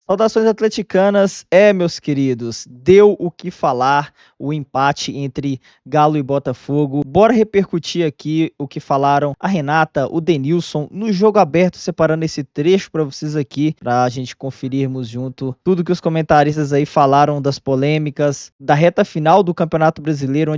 Saudações atleticanas, meus queridos, deu o que falar o empate entre Galo e Botafogo. Bora repercutir aqui o que falaram a Renata, o Denilson, no Jogo Aberto, separando esse trecho para vocês aqui, pra gente conferirmos junto tudo que os comentaristas aí falaram das polêmicas, da reta final do Campeonato Brasileiro,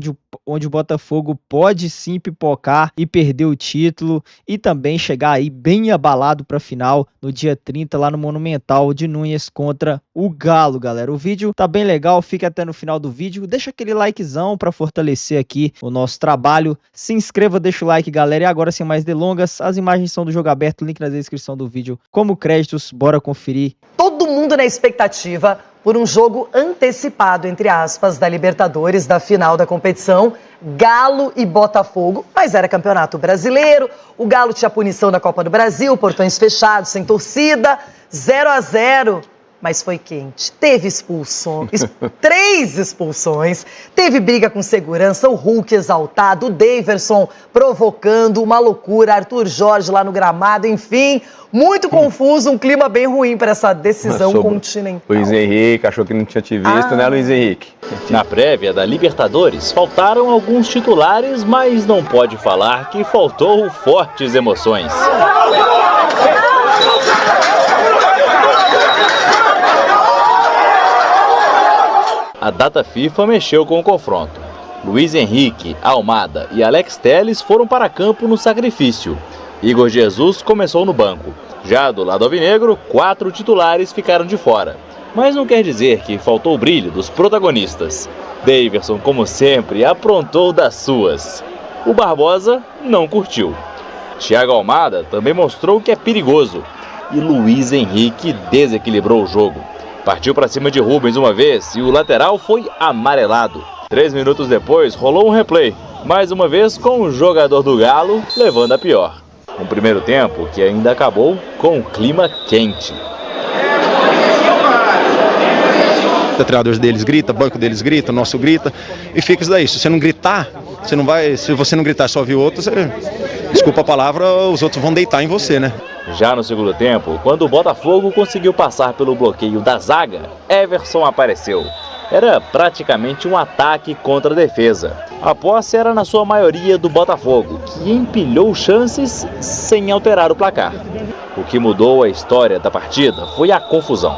onde o Botafogo pode sim pipocar e perder o título, e também chegar aí bem abalado pra final no dia 30 lá no Monumental de Núñez contra o Galo, galera. O vídeo tá bem legal, fica até no final do vídeo, deixa aquele likezão pra fortalecer aqui o nosso trabalho, se inscreva, deixa o like, galera, e agora sem mais delongas, as imagens são do Jogo Aberto, link na descrição do vídeo como créditos, bora conferir. Todo mundo na expectativa por um jogo antecipado, entre aspas, da Libertadores, da final da competição, Galo e Botafogo, mas era Campeonato Brasileiro, o Galo tinha punição da Copa do Brasil, portões fechados, sem torcida, 0-0, mas foi quente, teve expulsões, 3 expulsões, teve briga com segurança, o Hulk exaltado, o Daverson provocando, uma loucura, Arthur Jorge lá no gramado, enfim, muito confuso, um clima bem ruim para essa decisão continental. Luiz Henrique achou que não tinha te visto, né, Luiz Henrique? Na prévia da Libertadores, faltaram alguns titulares, mas não pode falar que faltou fortes emoções. A data FIFA mexeu com o confronto. Luiz Henrique, Almada e Alex Telles foram para campo no sacrifício. Igor Jesus começou no banco. Já do lado alvinegro, 4 titulares ficaram de fora. Mas não quer dizer que faltou o brilho dos protagonistas. Daverson, como sempre, aprontou das suas. O Barbosa não curtiu. Thiago Almada também mostrou que é perigoso. E Luiz Henrique desequilibrou o jogo. Partiu para cima de Rubens uma vez e o lateral foi amarelado. 3 minutos depois rolou um replay, mais uma vez com o jogador do Galo levando a pior. Um primeiro tempo que ainda acabou com um clima quente. O treinador deles grita, o banco deles grita, o nosso grita, e fica isso daí. Se você não gritar, você não vai. Se você não gritar só ouvir outro, desculpa a palavra, os outros vão deitar em você, né? Já no segundo tempo, quando o Botafogo conseguiu passar pelo bloqueio da zaga, Everson apareceu. Era praticamente um ataque contra a defesa. A posse era na sua maioria do Botafogo, que empilhou chances sem alterar o placar. O que mudou a história da partida foi a confusão.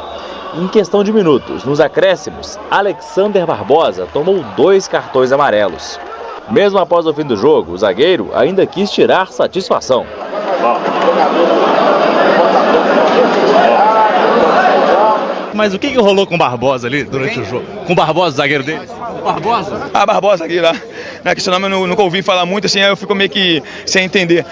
Em questão de minutos, nos acréscimos, Alexander Barbosa tomou 2 cartões amarelos. Mesmo após o fim do jogo, o zagueiro ainda quis tirar satisfação. Mas o que rolou com o Barbosa ali durante o jogo? Com o Barbosa, zagueiro dele? Barbosa? Ah, Barbosa aqui lá. Não é que esse nome eu nunca ouvi falar muito, assim, aí eu fico meio que sem entender.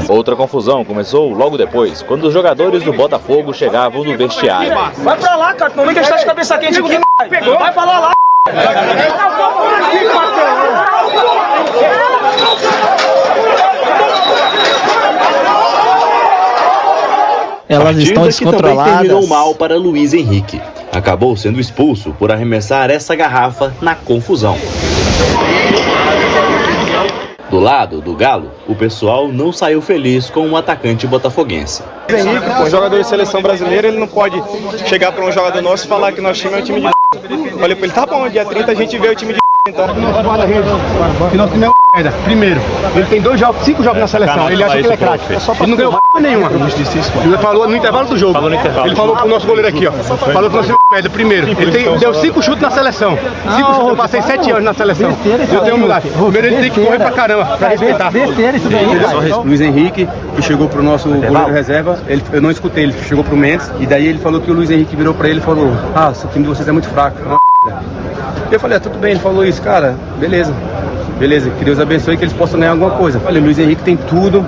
Outra confusão começou logo depois, quando os jogadores do Botafogo chegavam no vestiário. Vai pra lá, cara, não vem deixar de cabeça quente aqui, pegou. Vai falar lá. Elas estão descontroladas. Também terminou mal para Luiz Henrique. Acabou sendo expulso por arremessar essa garrafa na confusão. Do lado do Galo, o pessoal não saiu feliz com o atacante botafoguense. Henrique, um jogador de seleção brasileira, ele não pode chegar para um jogador nosso e falar que nosso time é um time de Falei pra ele, tá bom, dia 30 a gente vê o time de então. Que nosso time é merda. Primeiro, ele tem 5 jogos na seleção, ele acha que ele é craque. Ele não ganhou nenhuma. Ele falou no intervalo do jogo. Ele falou pro nosso goleiro aqui, ó. Falou pro nosso time merda. Primeiro, ele deu 5 chutes na seleção. 5 chutes, eu passei 7 anos na seleção. Eu tenho humildade. Primeiro ele tem que correr pra caramba, pra respeitar. Luiz Henrique, que chegou pro nosso goleiro reserva, eu não escutei, ele chegou pro Mendes, e daí ele falou que o Luiz Henrique virou pra ele e falou: ah, o time de vocês é muito fraco. Eu falei, tudo bem, ele falou isso, cara, beleza, que Deus abençoe, que eles possam ganhar alguma coisa. Eu falei, Luiz Henrique tem tudo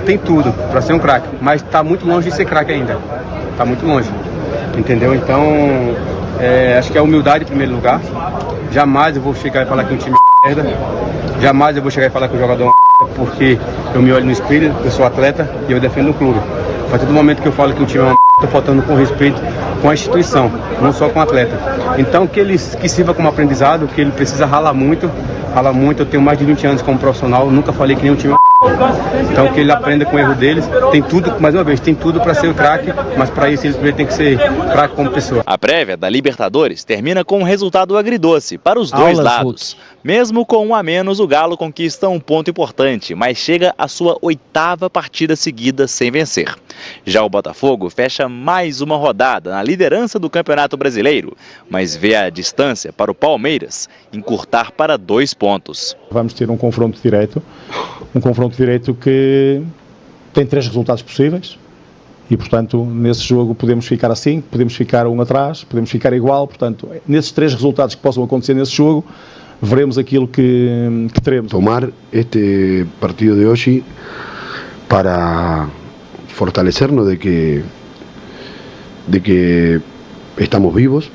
pra ser um craque, mas tá muito longe de ser craque ainda, tá muito longe, entendeu? Então, acho que é a humildade em primeiro lugar. Jamais eu vou chegar e falar que um time é merda, jamais eu vou chegar e falar que o jogador é uma merda, porque eu me olho no espelho, eu sou atleta e eu defendo o clube. A partir do momento que eu falo que o time é uma merda, estou faltando com respeito com a instituição, não só com o atleta. Então que sirva como aprendizado, que ele precisa ralar muito. Eu tenho mais de 20 anos como profissional, nunca falei que nenhum time é uma Então que ele aprenda com o erro deles. Tem tudo, mais uma vez, tem tudo para ser o craque, mas para isso ele primeiro tem que ser craque como pessoa. A prévia da Libertadores termina com um resultado agridoce para os dois lados. Mesmo com 1 a menos, o Galo conquista um ponto importante, mas chega à sua 8ª partida seguida sem vencer. Já o Botafogo fecha mais uma rodada na liderança do Campeonato Brasileiro, mas vê a distância para o Palmeiras encurtar para 2 pontos. Vamos ter um confronto direto que tem 3 resultados possíveis e, portanto, nesse jogo podemos ficar assim, podemos ficar um atrás, podemos ficar igual, portanto, nesses 3 resultados que possam acontecer nesse jogo, veremos aquilo que teremos. Tomar este partido de hoje para fortalecernos de que estamos vivos.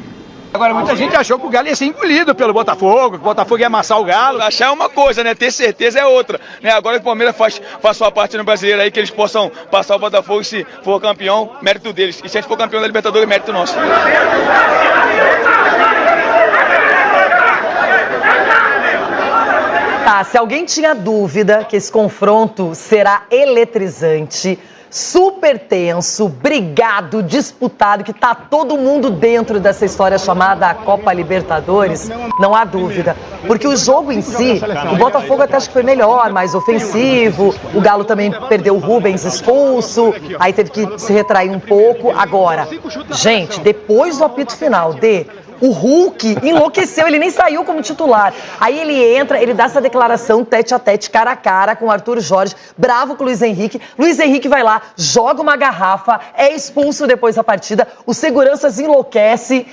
Agora, muita gente achou que o Galo ia ser engolido pelo Botafogo, que o Botafogo ia amassar o Galo. Achar é uma coisa, né? Ter certeza é outra. Né? Agora que o Palmeiras faz sua parte no Brasileiro aí, que eles possam passar o Botafogo, se for campeão, mérito deles. E se a gente for campeão da Libertadores, mérito nosso. Tá, se alguém tinha dúvida que esse confronto será eletrizante, super tenso, brigado, disputado, que tá todo mundo dentro dessa história chamada Copa Libertadores, não há dúvida. Porque o jogo em si, o Botafogo até acho que foi melhor, mais ofensivo, o Galo também perdeu o Rubens expulso, aí teve que se retrair um pouco. Agora, gente, depois do apito final o Hulk enlouqueceu, ele nem saiu como titular. Aí ele entra, ele dá essa declaração tete a tete, cara a cara com o Arthur Jorge, bravo com o Luiz Henrique. Luiz Henrique vai lá, joga uma garrafa, é expulso depois da partida, os seguranças enlouquecem,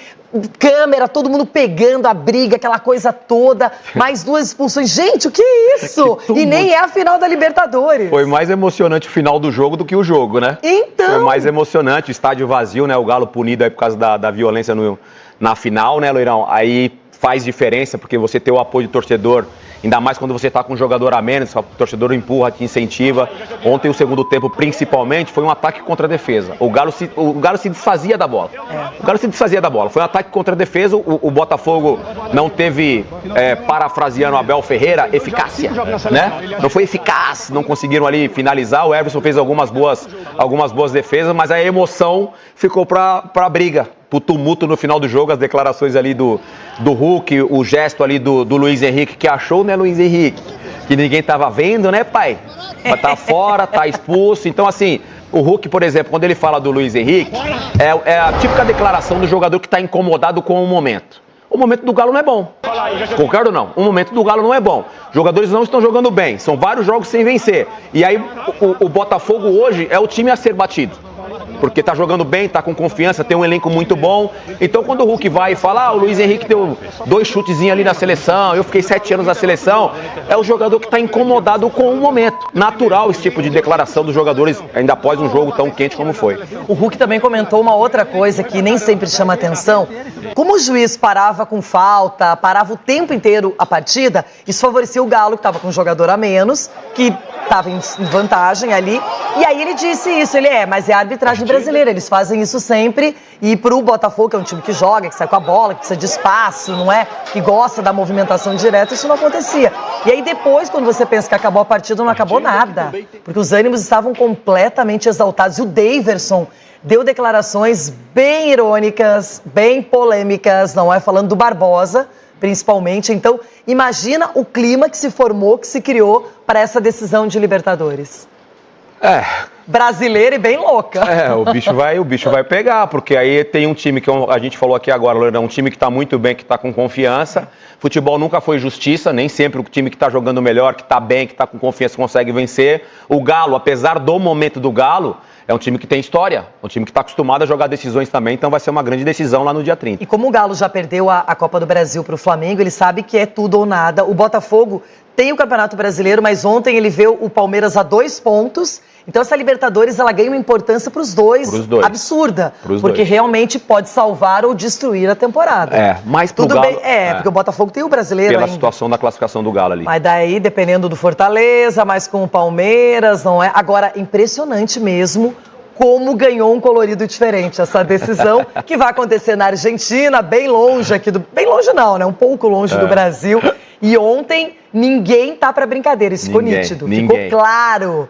câmera, todo mundo pegando a briga, aquela coisa toda, mais 2 expulsões. Gente, o que é isso? E nem é a final da Libertadores. Foi mais emocionante o final do jogo do que o jogo, né? Então... Foi mais emocionante, estádio vazio, né? O Galo punido aí por causa da violência na final, né, Loirão? Aí faz diferença, porque você tem o apoio do torcedor, ainda mais quando você está com um jogador a menos, o torcedor empurra, te incentiva. Ontem, o segundo tempo, principalmente, foi um ataque contra a defesa. O Galo se desfazia da bola. O Galo se desfazia da bola. Foi um ataque contra a defesa. O Botafogo não teve, parafraseando Abel Ferreira, eficácia, né? Não foi eficaz, não conseguiram ali finalizar. O Everson fez algumas boas defesas, mas a emoção ficou para a briga, pro tumulto no final do jogo, as declarações ali do Hulk, o gesto ali do Luiz Henrique, que achou, né, Luiz Henrique? Que ninguém tava vendo, né, pai? Mas tá fora, tá expulso. Então, assim, o Hulk, por exemplo, quando ele fala do Luiz Henrique, é a típica declaração do jogador que tá incomodado com o momento. O momento do Galo não é bom. Concordo ou não? O momento do Galo não é bom. Os jogadores não estão jogando bem. São vários jogos sem vencer. E aí, o Botafogo hoje é o time a ser batido. Porque tá jogando bem, tá com confiança, tem um elenco muito bom. Então quando o Hulk vai e fala, o Luiz Henrique deu 2 chutezinhos ali na seleção, eu fiquei 7 anos na seleção, é o jogador que tá incomodado com o momento. Natural esse tipo de declaração dos jogadores, ainda após um jogo tão quente como foi. O Hulk também comentou uma outra coisa que nem sempre chama atenção. Como o juiz parava com falta, parava o tempo inteiro a partida, isso favorecia o Galo, que estava com um jogador a menos, que estava em vantagem ali. E aí ele disse isso, mas é a arbitragem brasileira, eles fazem isso sempre. E pro Botafogo, que é um time que joga, que sai com a bola, que precisa de espaço, não é? Que gosta da movimentação direta, isso não acontecia. E aí depois, quando você pensa que acabou a partida, não acabou nada. Porque os ânimos estavam completamente exaltados. E o Daverson deu declarações bem irônicas, bem polêmicas, não é? Falando do Barbosa, principalmente. Então, imagina o clima que se formou, que se criou para essa decisão de Libertadores. Brasileira e bem louca. O bicho vai pegar, porque aí tem um time que a gente falou aqui agora, Lourão, um time que está muito bem, que está com confiança. Futebol nunca foi justiça, nem sempre o time que está jogando melhor, que está bem, que está com confiança consegue vencer. O Galo, apesar do momento do Galo, é um time que tem história, um time que está acostumado a jogar decisões também, então vai ser uma grande decisão lá no dia 30. E como o Galo já perdeu a Copa do Brasil para o Flamengo, ele sabe que é tudo ou nada. O Botafogo tem o Campeonato Brasileiro, mas ontem ele vê o Palmeiras a 2 pontos. Então essa Libertadores, ela ganha uma importância para os dois, absurda. Porque realmente pode salvar ou destruir a temporada. Mas pro Galo... porque o Botafogo tem o Brasileiro pela ainda. Situação da classificação do Galo ali. Mas daí, dependendo do Fortaleza, mas com o Palmeiras, não é? Agora, impressionante mesmo como ganhou um colorido diferente essa decisão, que vai acontecer na Argentina, bem longe aqui bem longe não, né? Um pouco longe do Brasil. E ontem ninguém tá para brincadeira, isso ficou nítido, ficou claro.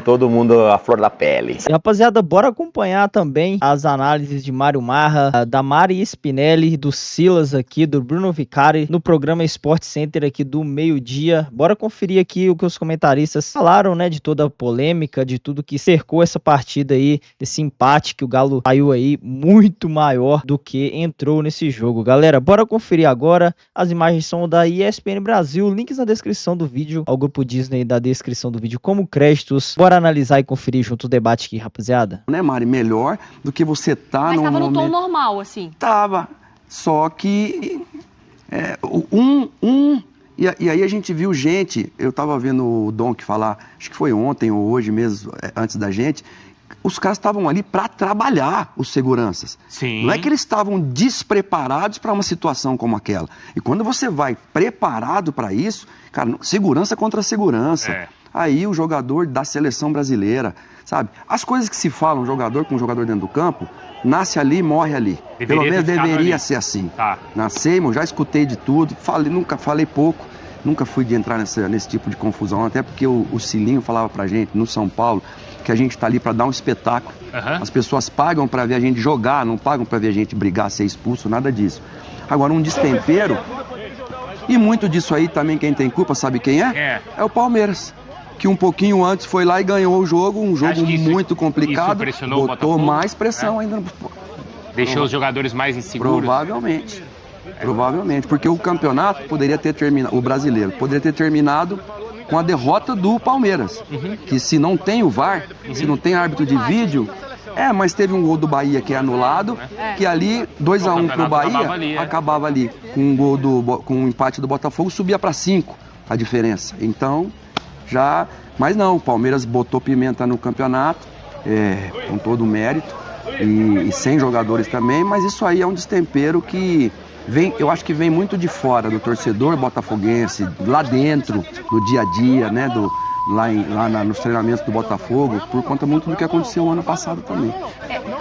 Todo mundo à flor da pele. E, rapaziada, bora acompanhar também as análises de Mário Marra, da Mari Spinelli, do Silas aqui, do Bruno Vicari, no programa Sport Center aqui do meio-dia. Bora conferir aqui o que os comentaristas falaram, né, de toda a polêmica, de tudo que cercou essa partida aí, desse empate que o Galo saiu aí muito maior do que entrou nesse jogo. Galera, bora conferir agora. As imagens são da ESPN Brasil, links na descrição do vídeo, ao grupo Disney da descrição do vídeo como créditos. Bora analisar e conferir junto o debate aqui, rapaziada. Né, Mari? Melhor do que você tá Mas num tava no momento... tom normal, assim. Tava. Só que... E aí a gente viu gente... Eu tava vendo o Donk falar, acho que foi ontem ou hoje mesmo, antes da gente... Os caras estavam ali para trabalhar, os seguranças. Sim. Não é que eles estavam despreparados para uma situação como aquela. E quando você vai preparado para isso, cara, segurança contra segurança. Aí o jogador da seleção brasileira, sabe? As coisas que se falam, jogador com jogador dentro do campo, nasce ali, morre ali. Pelo menos deveria ser assim. Nascei, já escutei de tudo, nunca falei pouco. Nunca fui de entrar nesse tipo de confusão, até porque o Cilinho falava pra gente, no São Paulo, que a gente tá ali pra dar um espetáculo. As pessoas pagam pra ver a gente jogar, não pagam pra ver a gente brigar, ser expulso, nada disso. Agora, um destempero, e muito disso aí também quem tem culpa, sabe quem é? É o Palmeiras. Que um pouquinho antes foi lá e ganhou o jogo, um jogo muito complicado, botou mais pressão ainda. Deixou os jogadores mais inseguros. Provavelmente, porque o campeonato poderia ter terminado, o brasileiro, poderia ter terminado com a derrota do Palmeiras. Que se não tem o VAR, se não tem árbitro de vídeo, mas teve um gol do Bahia que é anulado, que ali 2-1 pro Bahia, acabava ali. Com um gol com um empate do Botafogo, subia para 5 a diferença. Então, mas não, o Palmeiras botou pimenta no campeonato, com todo o mérito, e sem jogadores também, mas isso aí é um destempero que eu acho que vem muito de fora do torcedor botafoguense, lá dentro, no dia a dia, né, nos treinamentos do Botafogo, por conta muito do que aconteceu ano passado também.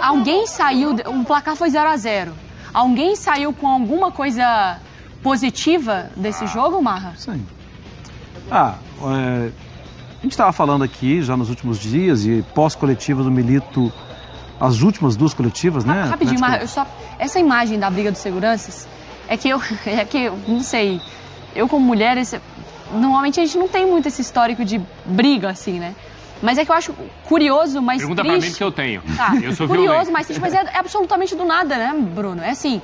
Alguém saiu, o placar foi 0-0. Alguém saiu com alguma coisa positiva desse jogo, Marra? Sim. A gente estava falando aqui já nos últimos dias e pós-coletiva do Milito, as últimas duas coletivas, né? Rapidinho, Marra, essa imagem da briga dos seguranças, não sei, eu como mulher, normalmente a gente não tem muito esse histórico de briga, assim, né? Mas é que eu acho curioso, mas Pergunta triste. pra mim que eu tenho. Eu sou curioso, violento. mas triste, mas é absolutamente do nada, né, Bruno? É assim,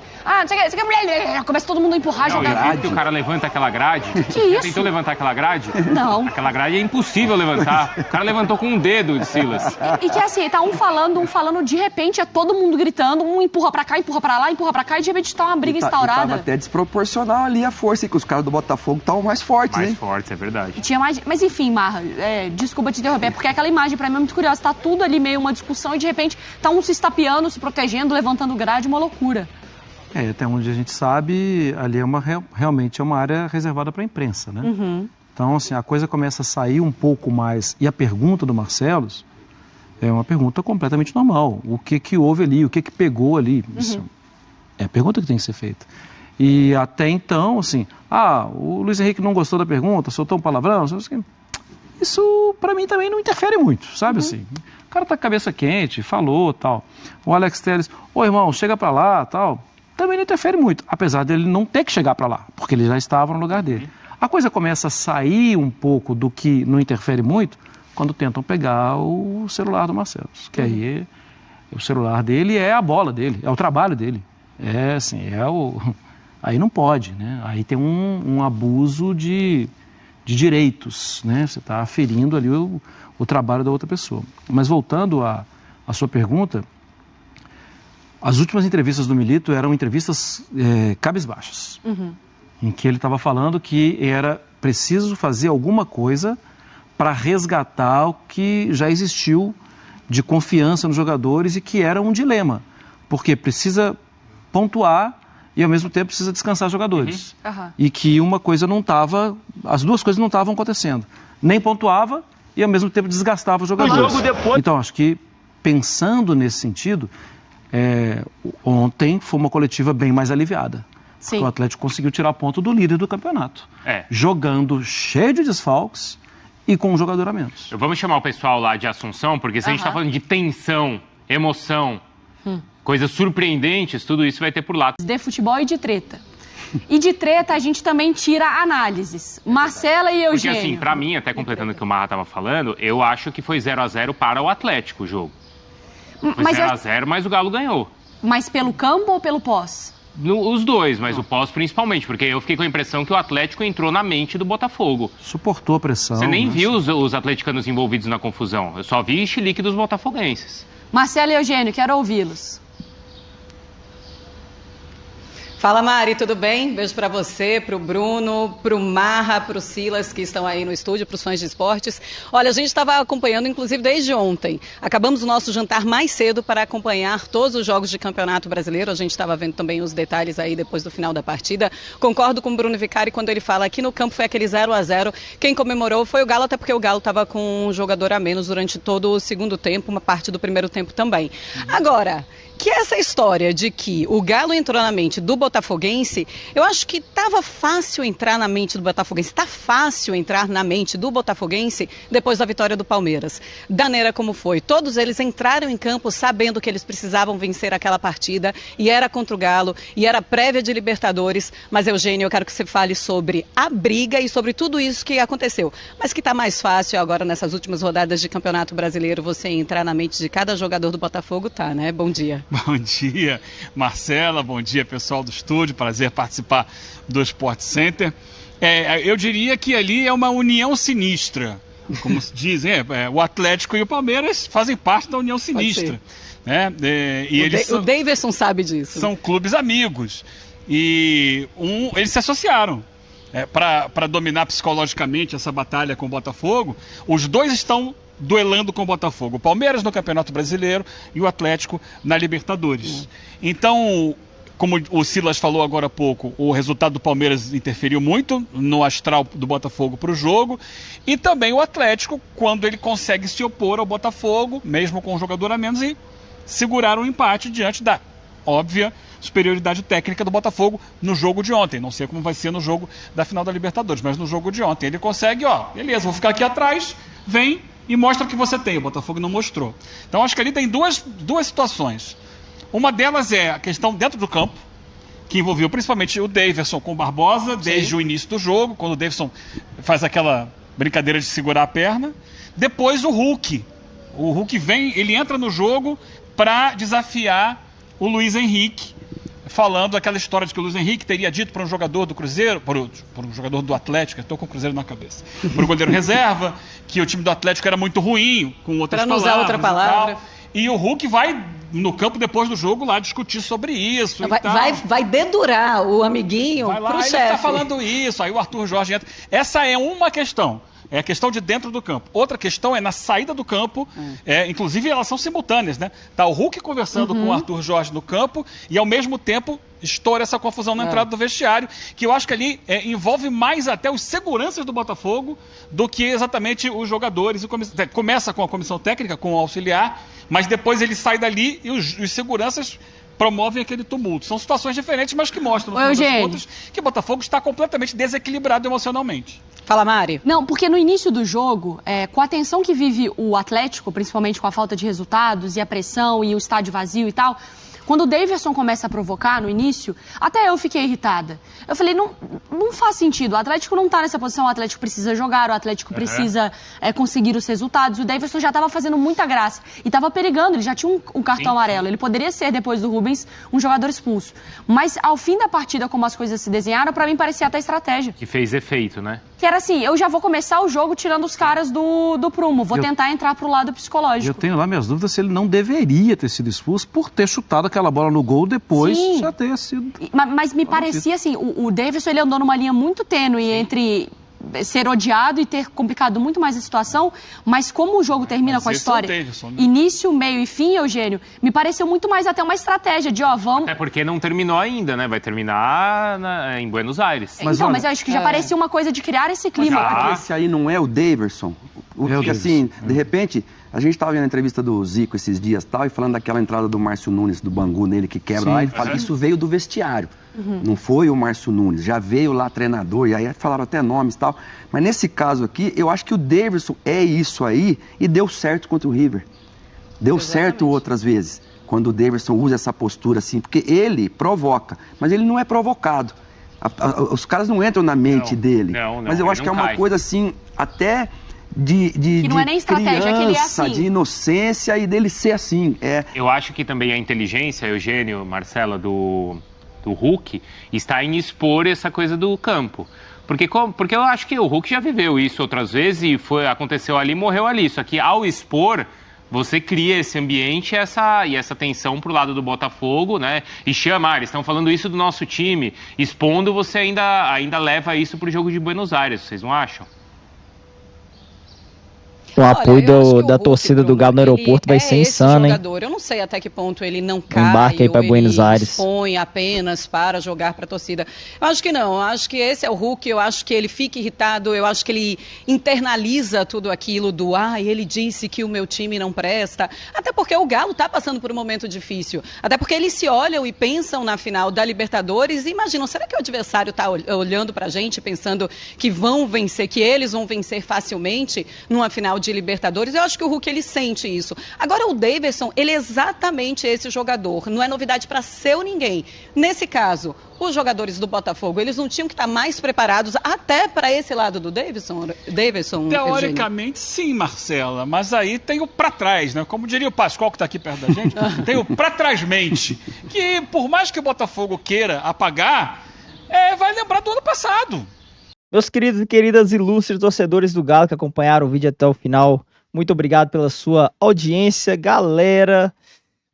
você quer mulher, começa todo mundo a empurrar, jogar. Que o cara levanta aquela grade. Que isso? Tentou levantar aquela grade? Não. Aquela grade é impossível levantar. O cara levantou com um dedo, de Silas. E que assim, tá um falando, de repente é todo mundo gritando, um empurra pra cá, empurra pra lá, empurra pra cá, e de repente tá uma briga instaurada. Tava até desproporcional ali a força, que os caras do Botafogo estavam mais fortes, Mais fortes, é verdade. Tinha mais, mas enfim, Marra, desculpa te interromper, porque aquela imagem pra mim é muito curiosa, tá tudo ali meio uma discussão e de repente tá um se estapeando, se protegendo, levantando grade, uma loucura. Até onde a gente sabe, ali realmente é uma área reservada para a imprensa, né? Então, assim, a coisa começa a sair um pouco mais. E a pergunta do Marcelos é uma pergunta completamente normal. O que houve ali? O que pegou ali? Isso é a pergunta que tem que ser feita. E até então, assim, o Luiz Henrique não gostou da pergunta, soltou um palavrão, isso para mim também não interfere muito, sabe assim? O cara tá com a cabeça quente, falou, tal. O Alex Telles, irmão, chega para lá, tal. Também não interfere muito, apesar dele não ter que chegar para lá, porque ele já estava no lugar dele. A coisa começa a sair um pouco do que não interfere muito quando tentam pegar o celular do Marcelo, que aí o celular dele é a bola dele, é o trabalho dele. Aí não pode, né? Aí tem um abuso de direitos, né? Você está ferindo ali o trabalho da outra pessoa. Mas voltando à sua pergunta, as últimas entrevistas do Milito eram entrevistas cabisbaixas, em que ele estava falando que era preciso fazer alguma coisa para resgatar o que já existiu de confiança nos jogadores e que era um dilema, porque precisa pontuar e ao mesmo tempo precisa descansar os jogadores. E que uma coisa não estava, as duas coisas não estavam acontecendo. Nem pontuava e ao mesmo tempo desgastava os jogadores. Então, acho que pensando nesse sentido, ontem foi uma coletiva bem mais aliviada. Porque o Atlético conseguiu tirar ponto do líder do campeonato. Jogando cheio de desfalques e com um jogador a menos. Vamos chamar o pessoal lá de Assunção, porque se a gente está falando de tensão, emoção, coisas surpreendentes, tudo isso vai ter por lá. De futebol e de treta. E de treta a gente também tira análises. Marcela e Eugênio. Porque assim, pra mim, até completando o que o Marra estava falando, eu acho que foi 0-0 para o Atlético o jogo. Foi 0-0, mas o Galo ganhou. Mas pelo campo ou pelo pós? Os dois, mas o pós principalmente, porque eu fiquei com a impressão que o Atlético entrou na mente do Botafogo. Suportou a pressão. Você nem viu os atleticanos envolvidos na confusão. Eu só vi chilique dos botafoguenses. Marcela e Eugênio, quero ouvi-los. Fala, Mari, tudo bem? Beijo pra você, pro Bruno, pro Marra, pro Silas, que estão aí no estúdio, pros fãs de esportes. Olha, a gente estava acompanhando, inclusive, desde ontem. Acabamos o nosso jantar mais cedo para acompanhar todos os jogos de Campeonato Brasileiro. A gente estava vendo também os detalhes aí depois do final da partida. Concordo com o Bruno Vicari quando ele fala que no campo foi aquele 0-0. Quem comemorou foi o Galo, até porque o Galo estava com um jogador a menos durante todo o segundo tempo, uma parte do primeiro tempo também. Agora, que essa história de que o Galo entrou na mente do botafoguense, eu acho que estava fácil entrar na mente do botafoguense. Está fácil entrar na mente do botafoguense depois da vitória do Palmeiras. Da maneira como foi. Todos eles entraram em campo sabendo que eles precisavam vencer aquela partida e era contra o Galo e era prévia de Libertadores. Mas, Eugênio, eu quero que você fale sobre a briga e sobre tudo isso que aconteceu. Mas que está mais fácil agora nessas últimas rodadas de Campeonato Brasileiro você entrar na mente de cada jogador do Botafogo, tá, né? Bom dia. Bom dia, Marcela, bom dia, pessoal do estúdio, prazer participar do Sport Center. Eu diria que ali é uma união sinistra, como se dizem, o Atlético e o Palmeiras fazem parte da união sinistra. Né? O Daverson sabe disso. São clubes amigos e eles se associaram. Para dominar psicologicamente essa batalha com o Botafogo, os dois estão duelando com o Botafogo. O Palmeiras no Campeonato Brasileiro e o Atlético na Libertadores. Então, como o Silas falou agora há pouco, o resultado do Palmeiras interferiu muito no astral do Botafogo para o jogo. E também o Atlético, quando ele consegue se opor ao Botafogo, mesmo com um jogador a menos, e segurar um empate diante da óbvia superioridade técnica do Botafogo no jogo de ontem. Não sei como vai ser no jogo da final da Libertadores, mas no jogo de ontem ele consegue, beleza, vou ficar aqui atrás, vem e mostra o que você tem. O Botafogo não mostrou. Então acho que ali tem duas situações. Uma delas é a questão dentro do campo, que envolveu principalmente o Daverson com o Barbosa, desde o início do jogo, quando o Daverson faz aquela brincadeira de segurar a perna. Depois o Hulk. O Hulk vem, ele entra no jogo para desafiar o Luiz Henrique, falando aquela história de que o Luiz Henrique teria dito para um jogador do Cruzeiro, para um jogador do Atlético, eu estou com o Cruzeiro na cabeça, para o goleiro reserva, que o time do Atlético era muito ruim, com outras palavras. Para não usar outra palavra. E o Hulk vai no campo depois do jogo lá discutir sobre isso. Vai dedurar o amiguinho para o chefe. Ele está falando isso, aí o Arthur Jorge entra. Essa é uma questão. É a questão de dentro do campo. Outra questão é na saída do campo, inclusive elas são simultâneas, né? Tá o Hulk conversando com o Arthur Jorge no campo e ao mesmo tempo estoura essa confusão na entrada do vestiário, que eu acho que ali envolve mais até os seguranças do Botafogo do que exatamente os jogadores. Começa com a comissão técnica, com o auxiliar, mas depois ele sai dali e os seguranças promovem aquele tumulto. São situações diferentes, mas que mostram, no final das contas, que o Botafogo está completamente desequilibrado emocionalmente. Fala, Mari. Não, porque no início do jogo, com a tensão que vive o Atlético, principalmente com a falta de resultados e a pressão e o estádio vazio e tal, quando o Daverson começa a provocar no início, até eu fiquei irritada. Eu falei, não faz sentido, o Atlético não tá nessa posição, o Atlético precisa jogar, o Atlético precisa conseguir os resultados. O Daverson já estava fazendo muita graça e estava perigando, ele já tinha um cartão amarelo. Ele poderia ser, depois do Rubens, um jogador expulso. Mas ao fim da partida, como as coisas se desenharam, pra mim parecia até estratégia. Que fez efeito, né? Que era assim, eu já vou começar o jogo tirando os caras do prumo, vou tentar entrar pro lado psicológico. Eu tenho lá minhas dúvidas se ele não deveria ter sido expulso por ter chutado aquela bola no gol depois já ter sido... Mas me parecia assim, o Daverson ele andou numa linha muito tênue entre ser odiado e ter complicado muito mais a situação, mas como o jogo termina com a história, início, meio e fim, Eugênio, me pareceu muito mais até uma estratégia de, vamos... É porque não terminou ainda, né? Vai terminar em Buenos Aires. Mas eu acho que já parecia uma coisa de criar esse clima. Esse aí não é o Daverson? Porque assim, de repente, A gente estava vendo a entrevista do Zico esses dias tal, e falando daquela entrada do Márcio Nunes, do Bangu nele, que quebra lá, ele fala, isso veio do vestiário. Não foi o Márcio Nunes, já veio lá treinador, e aí falaram até nomes e tal. Mas nesse caso aqui, eu acho que o Daverson é isso aí, e deu certo contra o River. Deu certo outras vezes, quando o Daverson usa essa postura assim, porque ele provoca, mas ele não é provocado. Os caras não entram na mente dele. Mas eu acho que é uma coisa assim, até que não é nem estratégia, é que ele é assim. De inocência e dele ser assim. Eu acho que também a inteligência, Eugênio, Marcela, do Hulk, está em expor essa coisa do campo. Porque eu acho que o Hulk já viveu isso outras vezes e aconteceu ali, morreu ali. Só que ao expor, você cria esse ambiente e essa tensão pro lado do Botafogo, né? E chama, eles estão falando isso do nosso time. Expondo, você ainda leva isso pro jogo de Buenos Aires, vocês não acham? O apoio da torcida do Galo no aeroporto vai ser insano, hein? Eu não sei até que ponto ele não cai, embarque aí para Buenos Aires. Expõe apenas para jogar para a torcida. Eu acho que não, eu acho que esse é o Hulk, eu acho que ele fica irritado, eu acho que ele internaliza tudo aquilo do ele disse que o meu time não presta, até porque o Galo está passando por um momento difícil, até porque eles se olham e pensam na final da Libertadores e imaginam, será que o adversário está olhando para a gente, pensando que vão vencer, que eles vão vencer facilmente numa final de Libertadores? Eu acho que o Hulk, ele sente isso. Agora o Daverson, ele é exatamente esse jogador, não é novidade para seu ninguém. Nesse caso, os jogadores do Botafogo, eles não tinham que estar mais preparados até para esse lado do Daverson? Teoricamente, sim, Marcela, mas aí tem o pra trás, né? Como diria o Pascoal, que está aqui perto da gente, tem o pra trás mente, que por mais que o Botafogo queira apagar, vai lembrar do ano passado. Meus queridos e queridas ilustres torcedores do Galo que acompanharam o vídeo até o final, muito obrigado pela sua audiência. Galera,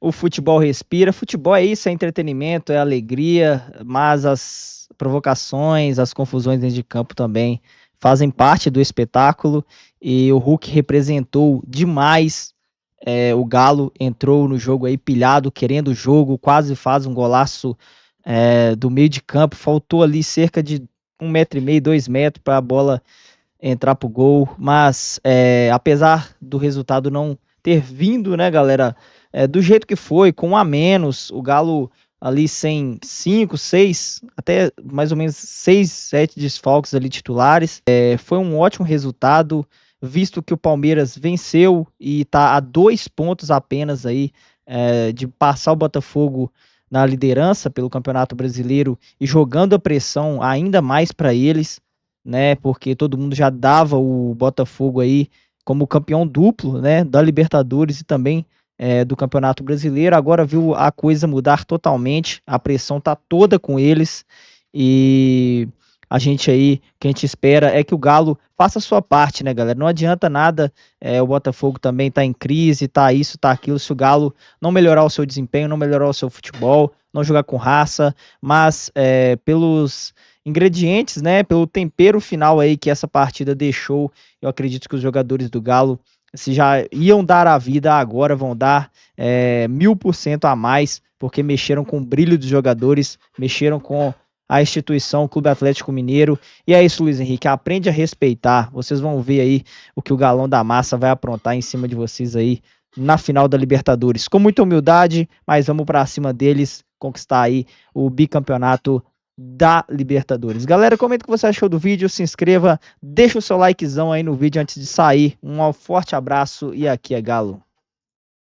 o futebol respira. Futebol é isso, é entretenimento, é alegria, mas as provocações, as confusões dentro de campo também fazem parte do espetáculo e o Hulk representou demais. O Galo entrou no jogo aí pilhado, querendo o jogo, quase faz um golaço do meio de campo, faltou ali cerca de 1,5 m, 2 metros para a bola entrar pro gol, mas apesar do resultado não ter vindo, né, galera, do jeito que foi, com 1 a menos, o Galo ali sem 5, 6, até mais ou menos 6, 7 desfalques ali titulares, foi um ótimo resultado, visto que o Palmeiras venceu e tá a 2 pontos apenas aí de passar o Botafogo na liderança pelo Campeonato Brasileiro e jogando a pressão ainda mais para eles, né? Porque todo mundo já dava o Botafogo aí como campeão duplo, né? Da Libertadores e também do Campeonato Brasileiro. Agora viu a coisa mudar totalmente, a pressão tá toda com eles e a gente aí, o que a gente espera é que o Galo faça a sua parte, né, galera? Não adianta nada, o Botafogo também tá em crise, tá isso, tá aquilo, se o Galo não melhorar o seu desempenho, não melhorar o seu futebol, não jogar com raça, mas pelos ingredientes, né, pelo tempero final aí que essa partida deixou, eu acredito que os jogadores do Galo, se já iam dar a vida, agora vão dar 1000% a mais, porque mexeram com o brilho dos jogadores, mexeram com a instituição, o Clube Atlético Mineiro. E é isso, Luiz Henrique, aprende a respeitar. Vocês vão ver aí o que o Galão da Massa vai aprontar em cima de vocês aí na final da Libertadores. Com muita humildade, mas vamos para cima deles, conquistar aí o bicampeonato da Libertadores. Galera, comenta o que você achou do vídeo, se inscreva, deixa o seu likezão aí no vídeo antes de sair. Um forte abraço e aqui é Galo.